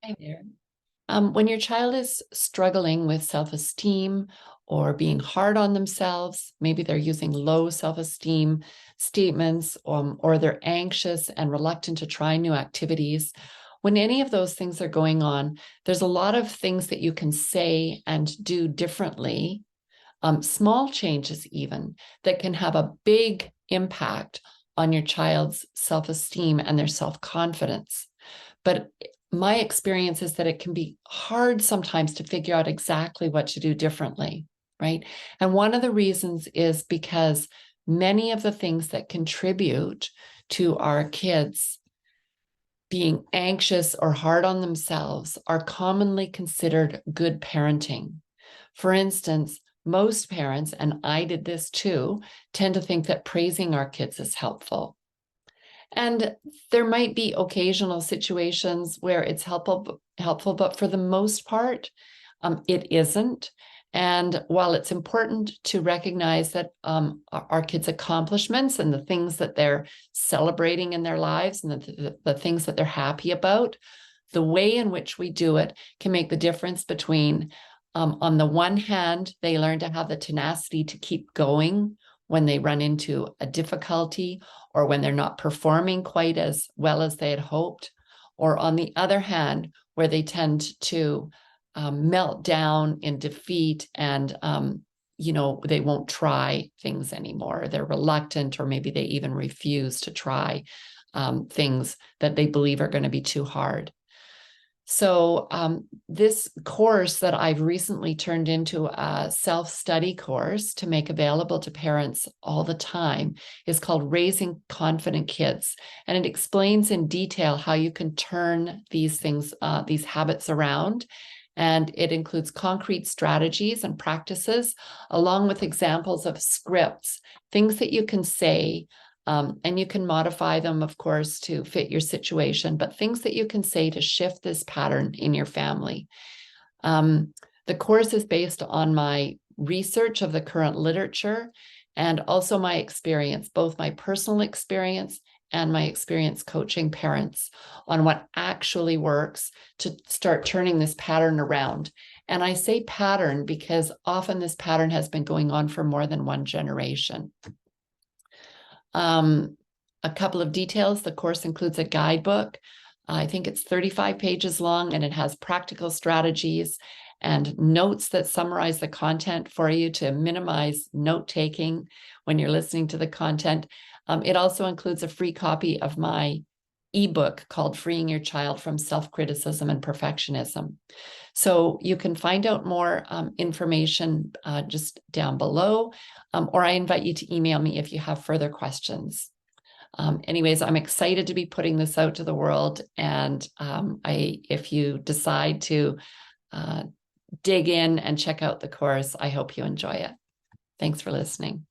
Hi there. When your child is struggling with self-esteem or being hard on themselves, maybe they're using low self-esteem statements, or they're anxious and reluctant to try new activities. When any of those things are going on, there's a lot of things that you can say and do differently, small changes even, that can have a big impact on your child's self-esteem and their self-confidence. But my experience is that it can be hard sometimes to figure out exactly what to do differently, right? And one of the reasons is because many of the things that contribute to our kids being anxious or hard on themselves are commonly considered good parenting. For instance, most parents, and I did this too, tend to think that praising our kids is helpful. And there might be occasional situations where it's helpful, but for the most part, it isn't. And while it's important to recognize that our kids' accomplishments and the things that they're celebrating in their lives and the things that they're happy about, the way in which we do it can make the difference between, on the one hand, they learn to have the tenacity to keep going when they run into a difficulty or when they're not performing quite as well as they had hoped, or on the other hand, where they tend to melt down in defeat and they won't try things anymore. They're reluctant, or maybe they even refuse to try things that they believe are going to be too hard. So this course that I've recently turned into a self-study course to make available to parents all the time is called Raising Confident Kids. And it explains in detail how you can turn these things, these habits around. And it includes concrete strategies and practices, along with examples of scripts, things that you can say. And you can modify them, of course, to fit your situation, but things that you can say to shift this pattern in your family. The course is based on my research of the current literature and also my experience, both my personal experience and my experience coaching parents on what actually works to start turning this pattern around. And I say pattern because often this pattern has been going on for more than one generation. A couple of details. The course includes a guidebook. I think it's 35 pages long, and it has practical strategies and notes that summarize the content for you to minimize note-taking when you're listening to the content. It also includes a free copy of my ebook called Freeing Your Child from Self-Criticism and Perfectionism. So you can find out more information just down below, or I invite you to email me if you have further questions. Anyways, I'm excited to be putting this out to the world, and if you decide to dig in and check out the course, I hope you enjoy it. Thanks for listening.